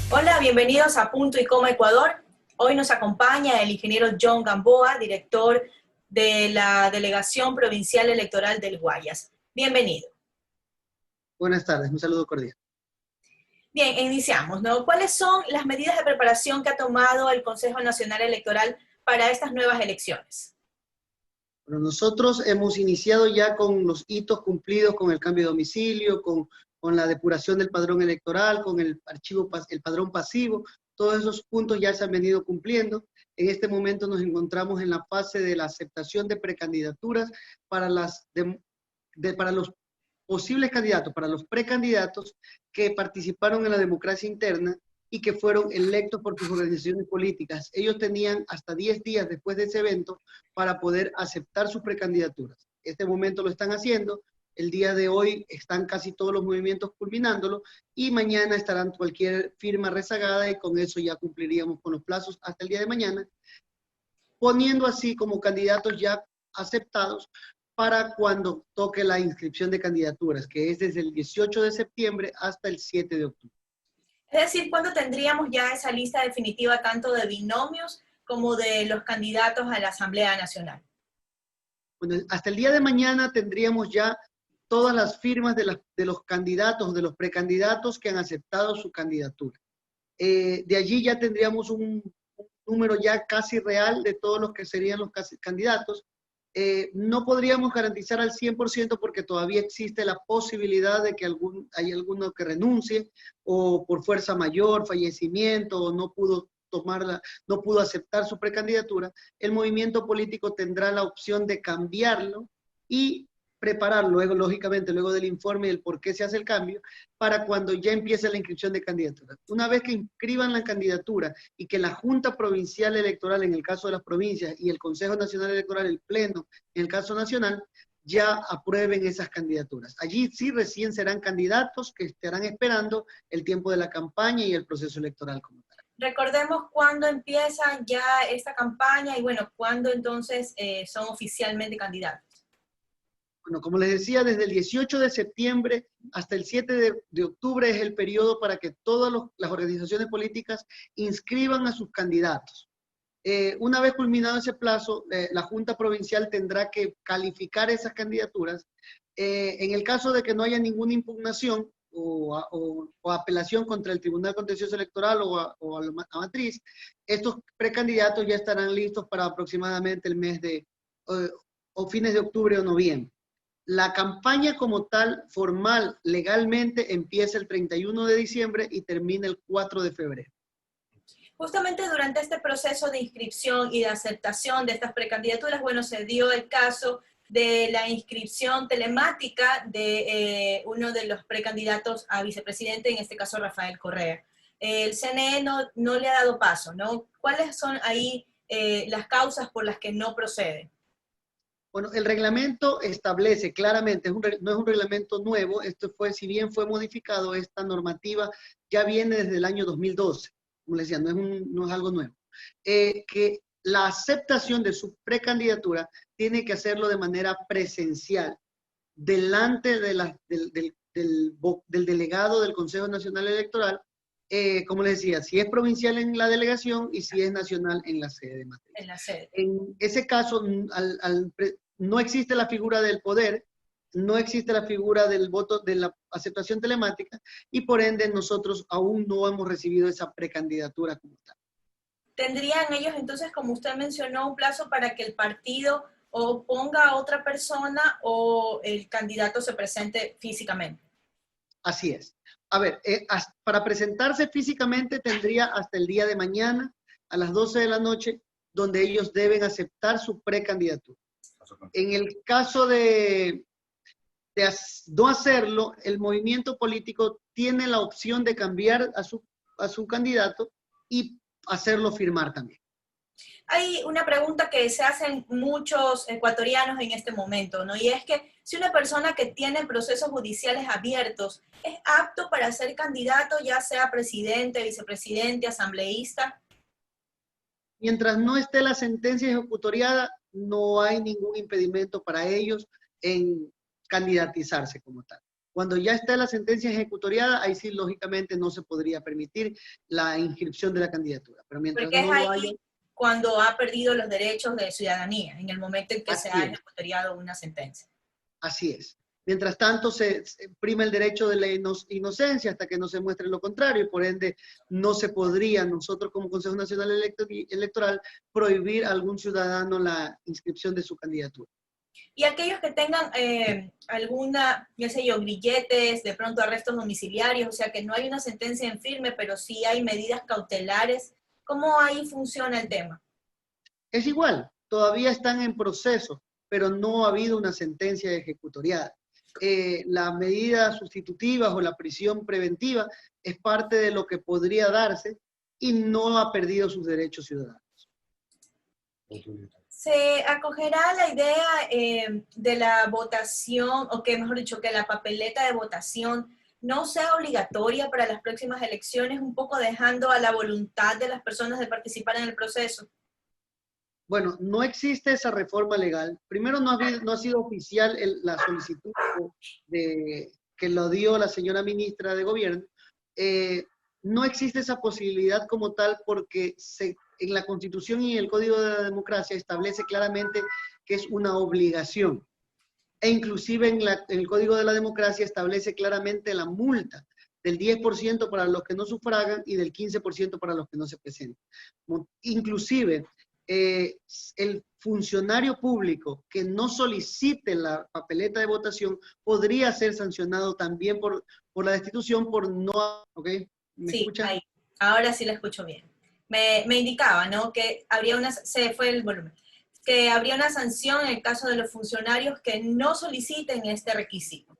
Hola, bienvenidos a Punto y Coma Ecuador. Hoy nos acompaña el ingeniero John Gamboa, director de la Delegación Provincial Electoral del Guayas. Bienvenido. Buenas tardes, un saludo cordial. Bien, iniciamos, ¿no? ¿Cuáles son las medidas de preparación que ha tomado el Consejo Nacional Electoral para estas nuevas elecciones? Bueno, nosotros hemos iniciado ya con los hitos cumplidos con el cambio de domicilio, con la depuración del padrón electoral, con el padrón pasivo. Todos esos puntos ya se han venido cumpliendo. En este momento nos encontramos en la fase de la aceptación de precandidaturas para los posibles candidatos, para los precandidatos que participaron en la democracia interna y que fueron electos por sus organizaciones políticas. Ellos tenían hasta 10 días después de ese evento para poder aceptar sus precandidaturas. Este momento lo están haciendo. El día de hoy están casi todos los movimientos culminándolo y mañana estarán cualquier firma rezagada y con eso ya cumpliríamos con los plazos hasta el día de mañana, poniendo así como candidatos ya aceptados para cuando toque la inscripción de candidaturas, que es desde el 18 de septiembre hasta el 7 de octubre. Es decir, ¿cuándo tendríamos ya esa lista definitiva tanto de binomios como de los candidatos a la Asamblea Nacional? Bueno, hasta el día de mañana tendríamos ya todas las firmas de los candidatos, de los precandidatos que han aceptado su candidatura. De allí ya tendríamos un número ya casi real de todos los que serían los candidatos. No podríamos garantizar al 100% porque todavía existe la posibilidad de que hay alguno que renuncie o por fuerza mayor, fallecimiento, o no pudo aceptar su precandidatura. El movimiento político tendrá la opción de cambiarlo y preparar luego, lógicamente, luego del informe del por qué se hace el cambio, para cuando ya empiece la inscripción de candidaturas. Una vez que inscriban la candidatura y que la Junta Provincial Electoral, en el caso de las provincias, y el Consejo Nacional Electoral, el Pleno, en el caso nacional, ya aprueben esas candidaturas. Allí sí recién serán candidatos que estarán esperando el tiempo de la campaña y el proceso electoral como tal. Recordemos cuándo empieza ya esta campaña y bueno, cuándo entonces son oficialmente candidatos. Bueno, como les decía, desde el 18 de septiembre hasta el 7 de octubre es el periodo para que todas las organizaciones políticas inscriban a sus candidatos. Una vez culminado ese plazo, la Junta Provincial tendrá que calificar esas candidaturas. En el caso de que no haya ninguna impugnación o apelación contra el Tribunal Contencioso Electoral o a la matriz, estos precandidatos ya estarán listos para aproximadamente el mes de o fines de octubre o noviembre. La campaña como tal, formal, legalmente, empieza el 31 de diciembre y termina el 4 de febrero. Justamente durante este proceso de inscripción y de aceptación de estas precandidaturas, bueno, se dio el caso de la inscripción telemática de uno de los precandidatos a vicepresidente, en este caso Rafael Correa. El CNE no le ha dado paso, ¿no? ¿Cuáles son ahí las causas por las que no procede? Bueno, el reglamento establece claramente, no es un reglamento nuevo, si bien fue modificado, esta normativa ya viene desde el año 2012, como les decía, no es algo nuevo, que la aceptación de su precandidatura tiene que hacerlo de manera presencial, delante del delegado del Consejo Nacional Electoral, como les decía, si es provincial en la delegación y si es nacional en la sede de matriz. En la sede. En ese caso, no existe la figura del poder, no existe la figura del voto, de la aceptación telemática, y por ende nosotros aún no hemos recibido esa precandidatura como tal. ¿Tendrían ellos entonces, como usted mencionó, un plazo para que el partido o ponga a otra persona o el candidato se presente físicamente? Así es. A ver, para presentarse físicamente tendría hasta el día de mañana a las 12 de la noche, donde ellos deben aceptar su precandidatura. En el caso de no hacerlo, el movimiento político tiene la opción de cambiar a su candidato y hacerlo firmar también. Hay una pregunta que se hacen muchos ecuatorianos en este momento, ¿no? Y es que si una persona que tiene procesos judiciales abiertos es apto para ser candidato, ya sea presidente, vicepresidente, asambleísta. Mientras no esté la sentencia ejecutoriada, no hay ningún impedimento para ellos en candidatizarse como tal. Cuando ya está la sentencia ejecutoriada, ahí sí, lógicamente, no se podría permitir la inscripción de la candidatura. Pero mientras Porque es no lo haya, ahí cuando ha perdido los derechos de ciudadanía, en el momento en que se así ha es, ejecutoriado una sentencia. así es. Mientras tanto, se prima el derecho de la inocencia hasta que no se muestre lo contrario, y por ende no se podría nosotros como Consejo Nacional Electoral prohibir a algún ciudadano la inscripción de su candidatura. Y aquellos que tengan alguna, qué sé yo, grilletes, de pronto arrestos domiciliarios, o sea que no hay una sentencia en firme, pero sí hay medidas cautelares, ¿cómo ahí funciona el tema? Es igual, todavía están en proceso, pero no ha habido una sentencia ejecutoriada. Las medidas sustitutivas o la prisión preventiva es parte de lo que podría darse y no ha perdido sus derechos ciudadanos. ¿Se acogerá la idea de la votación, o que mejor dicho, que la papeleta de votación no sea obligatoria para las próximas elecciones, un poco dejando a la voluntad de las personas de participar en el proceso? Bueno, no existe esa reforma legal. Primero, no ha sido oficial la solicitud que lo dio la señora ministra de Gobierno. No existe esa posibilidad como tal porque en la Constitución y el Código de la Democracia establece claramente que es una obligación. E inclusive en el Código de la Democracia establece claramente la multa del 10% para los que no sufragan y del 15% para los que no se presentan. Inclusive, el funcionario público que no solicite la papeleta de votación podría ser sancionado también por la destitución por no... ¿Ok? ¿Me Sí, escuchan? ahí. Ahora sí la escucho bien. Me indicaba, ¿no? Que habría una, se fue el volumen, que habría una sanción en el caso de los funcionarios que no soliciten este requisito.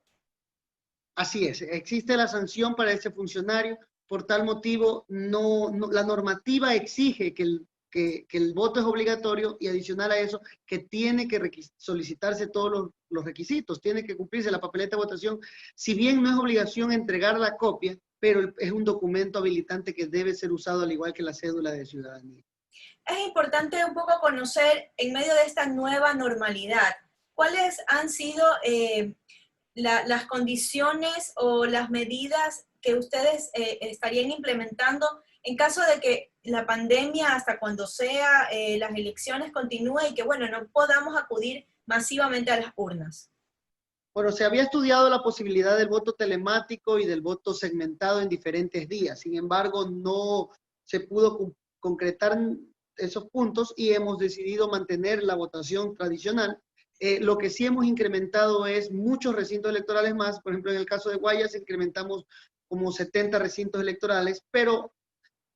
Así es, existe la sanción para ese funcionario, por tal motivo la normativa exige que el voto es obligatorio y adicional a eso que tiene que solicitarse todos los requisitos, tiene que cumplirse la papeleta de votación, si bien no es obligación entregar la copia, pero es un documento habilitante que debe ser usado al igual que la cédula de ciudadanía. Es importante un poco conocer, en medio de esta nueva normalidad, cuáles han sido las condiciones o las medidas que ustedes estarían implementando en caso de que la pandemia, hasta cuando sea, las elecciones continúe y que, bueno, no podamos acudir masivamente a las urnas. Bueno, se había estudiado la posibilidad del voto telemático y del voto segmentado en diferentes días. Sin embargo, no se pudo concretar esos puntos y hemos decidido mantener la votación tradicional. Lo que sí hemos incrementado es muchos recintos electorales más. Por ejemplo, en el caso de Guayas incrementamos como 70 recintos electorales, pero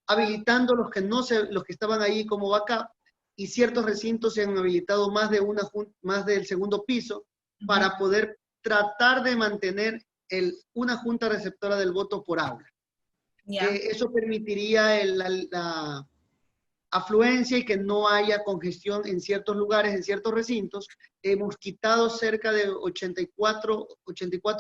habilitando los que estaban ahí como backup, y ciertos recintos se han habilitado más del segundo piso para poder tratar de mantener una junta receptora del voto por aula. Yeah. Eso permitiría la afluencia y que no haya congestión en ciertos lugares, en ciertos recintos. Hemos quitado cerca de 84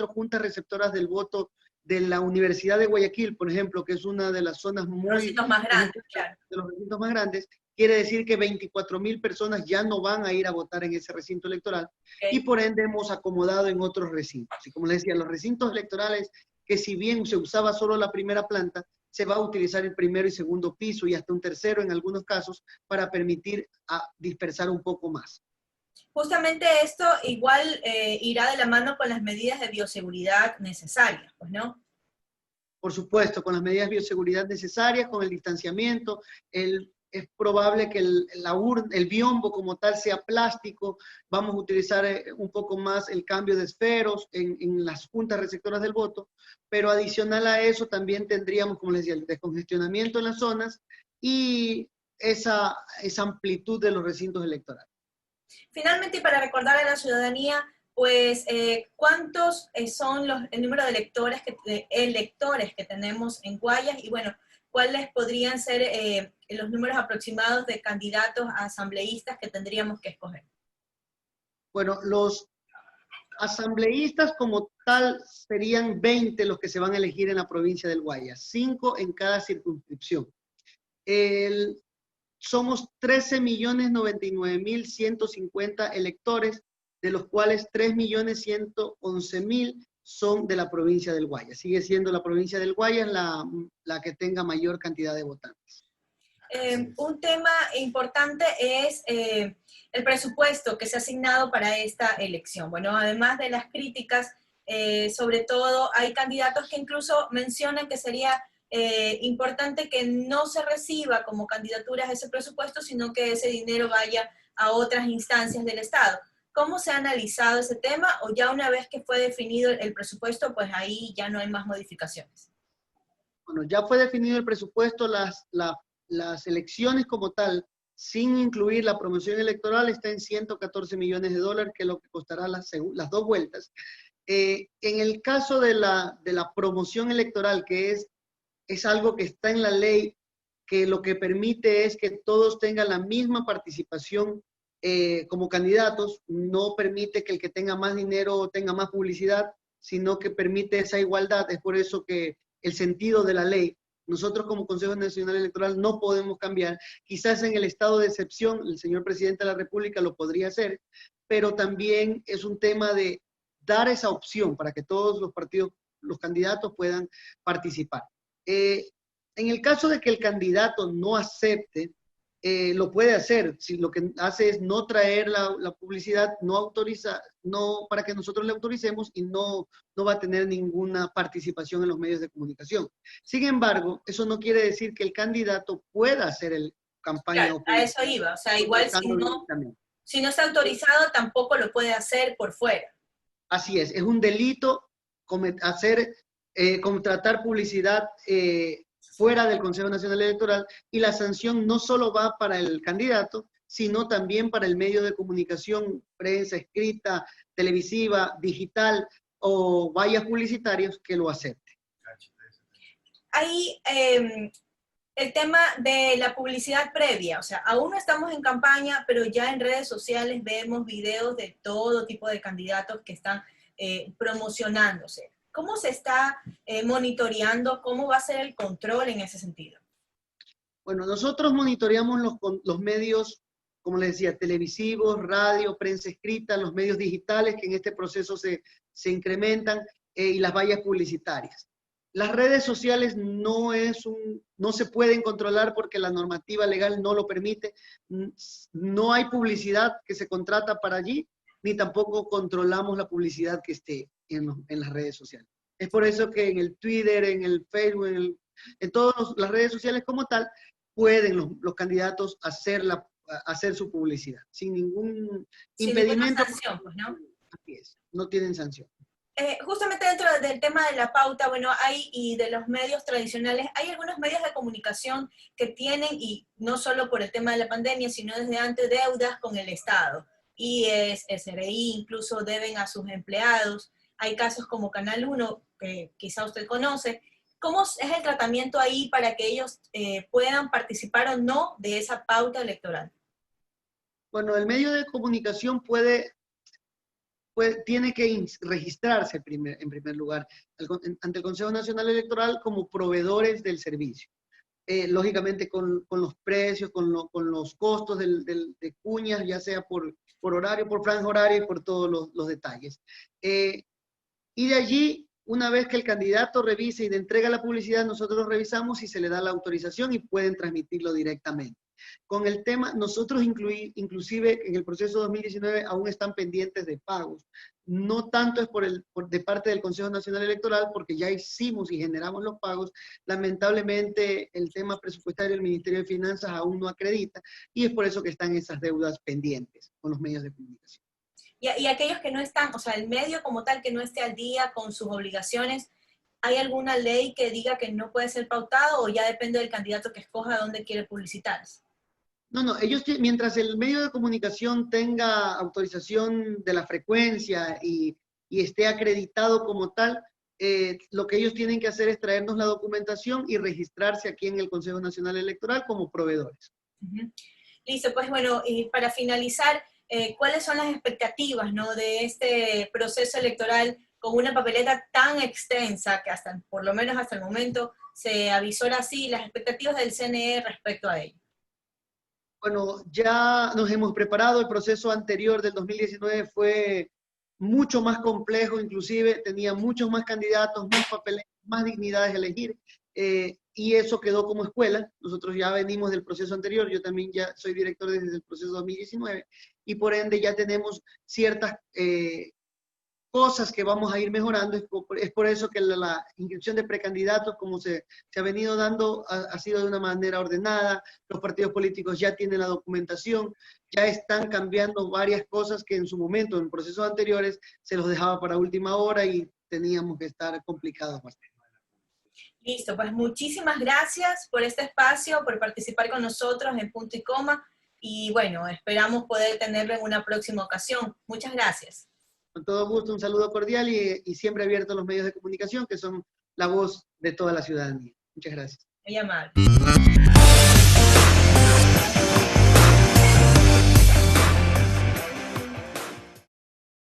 juntas receptoras del voto de la Universidad de Guayaquil, por ejemplo, que es una de las zonas Recintos más grandes, claro. de los recintos más grandes. Quiere decir que 24,000 personas ya no van a ir a votar en ese recinto electoral, Okay. y por ende hemos acomodado en otros recintos. Y como les decía, los recintos electorales, que si bien se usaba solo la primera planta, se va a utilizar el primero y segundo piso y hasta un tercero en algunos casos para permitir dispersar un poco más. Justamente esto igual irá de la mano con las medidas de bioseguridad necesarias, pues, ¿no? Por supuesto, con las medidas de bioseguridad necesarias, con el distanciamiento, es probable que el biombo como tal sea plástico. Vamos a utilizar un poco más el cambio de esferos en las juntas receptoras del voto, pero adicional a eso también tendríamos, como les decía, el descongestionamiento en las zonas y esa amplitud de los recintos electorales. Finalmente, para recordar a la ciudadanía, pues, ¿cuántos son el número de electores que tenemos en Guayas? Y bueno, ¿cuáles podrían ser los números aproximados de candidatos a asambleístas que tendríamos que escoger? Bueno, los asambleístas como tal serían 20 los que se van a elegir en la provincia del Guayas, 5 en cada circunscripción. somos 13.099.150 electores, de los cuales 3.111.000 son de la provincia del Guayas. Sigue siendo la provincia del Guayas la que tenga mayor cantidad de votantes. Un tema importante es el presupuesto que se ha asignado para esta elección. Bueno, además de las críticas, sobre todo hay candidatos que incluso mencionan que sería importante que no se reciba como candidaturas ese presupuesto, sino que ese dinero vaya a otras instancias del Estado. ¿Cómo se ha analizado ese tema? ¿O ya una vez que fue definido el presupuesto, pues ahí ya no hay más modificaciones? Bueno, ya fue definido el presupuesto, las elecciones como tal, sin incluir la promoción electoral, está en 114 millones de dólares, que es lo que costará las dos vueltas. En el caso de la promoción electoral, que es algo que está en la ley, que lo que permite es que todos tengan la misma participación como candidatos, no permite que el que tenga más dinero tenga más publicidad, sino que permite esa igualdad. Es por eso que el sentido de la ley, nosotros como Consejo Nacional Electoral no podemos cambiar. Quizás en el estado de excepción, el señor presidente de la República lo podría hacer, pero también es un tema de dar esa opción para que todos los partidos, los candidatos puedan participar. En el caso de que el candidato no acepte, lo puede hacer. Si lo que hace es no traer la publicidad, no autoriza, no para que nosotros le autoricemos, y no va a tener ninguna participación en los medios de comunicación. Sin embargo, eso no quiere decir que el candidato pueda hacer campaña. Claro, a eso iba. O sea, igual si no está autorizado, tampoco lo puede hacer por fuera. Así es un delito contratar publicidad fuera del Consejo Nacional Electoral, y la sanción no solo va para el candidato, sino también para el medio de comunicación, prensa escrita, televisiva, digital o vallas publicitarios que lo acepte. Ahí el tema de la publicidad previa, o sea, aún no estamos en campaña, pero ya en redes sociales vemos videos de todo tipo de candidatos que están promocionándose. ¿Cómo se está monitoreando? ¿Cómo va a ser el control en ese sentido? Bueno, nosotros monitoreamos los medios, como les decía, televisivos, radio, prensa escrita, los medios digitales que en este proceso se incrementan, y las vallas publicitarias. Las redes sociales no se pueden controlar porque la normativa legal no lo permite. No hay publicidad que se contrata para allí, ni tampoco controlamos la publicidad que esté en las redes sociales. Es por eso que en el Twitter, en el Facebook, en todas las redes sociales como tal, pueden los candidatos hacer su publicidad sin ningún impedimento. Sin sanción, pues, ¿no? Así es, no tienen sanción. Justamente dentro del tema de la pauta, bueno, y de los medios tradicionales, hay algunos medios de comunicación que tienen, y no solo por el tema de la pandemia, sino desde antes, deudas con el Estado. IES, SRI, incluso deben a sus empleados. Hay casos como Canal 1, que quizá usted conoce. ¿Cómo es el tratamiento ahí para que ellos puedan participar o no de esa pauta electoral? Bueno, el medio de comunicación tiene que registrarse en primer lugar ante el Consejo Nacional Electoral como proveedores del servicio. Lógicamente con los precios, con los costos de cuñas, ya sea por horario, por franja horaria y por todos los detalles. Y de allí, una vez que el candidato revise y le entrega la publicidad, nosotros revisamos y se le da la autorización y pueden transmitirlo directamente. Con el tema, nosotros inclusive en el proceso 2019 aún están pendientes de pagos. No tanto es de parte del Consejo Nacional Electoral, porque ya hicimos y generamos los pagos. Lamentablemente el tema presupuestario del Ministerio de Finanzas aún no acredita, y es por eso que están esas deudas pendientes con los medios de comunicación. Y aquellos que no están, o sea, el medio como tal que no esté al día con sus obligaciones, ¿hay alguna ley que diga que no puede ser pautado, o ya depende del candidato que escoja dónde quiere publicitarse? No, ellos, mientras el medio de comunicación tenga autorización de la frecuencia y esté acreditado como tal, lo que ellos tienen que hacer es traernos la documentación y registrarse aquí en el Consejo Nacional Electoral como proveedores. Listo, pues bueno, y para finalizar, ¿cuáles son las expectativas, ¿no?, de este proceso electoral con una papeleta tan extensa que por lo menos hasta el momento se avisora así, las expectativas del CNE respecto a ello? Bueno, ya nos hemos preparado. El proceso anterior del 2019 fue mucho más complejo, inclusive tenía muchos más candidatos, más papeles, más dignidades a elegir, y eso quedó como escuela. Nosotros ya venimos del proceso anterior, yo también ya soy director desde el proceso 2019, y por ende ya tenemos ciertas cosas que vamos a ir mejorando. Es por eso que la inscripción de precandidatos, como se ha venido dando, ha sido de una manera ordenada. Los partidos políticos ya tienen la documentación, ya están cambiando varias cosas que en su momento, en procesos anteriores, se los dejaba para última hora y teníamos que estar complicados bastante. Listo, pues muchísimas gracias por este espacio, por participar con nosotros en Punto y Coma, y bueno, esperamos poder tenerlo en una próxima ocasión. Muchas gracias. Con todo gusto, un saludo cordial y siempre abierto a los medios de comunicación, que son la voz de toda la ciudadanía. Muchas gracias. Muy amable.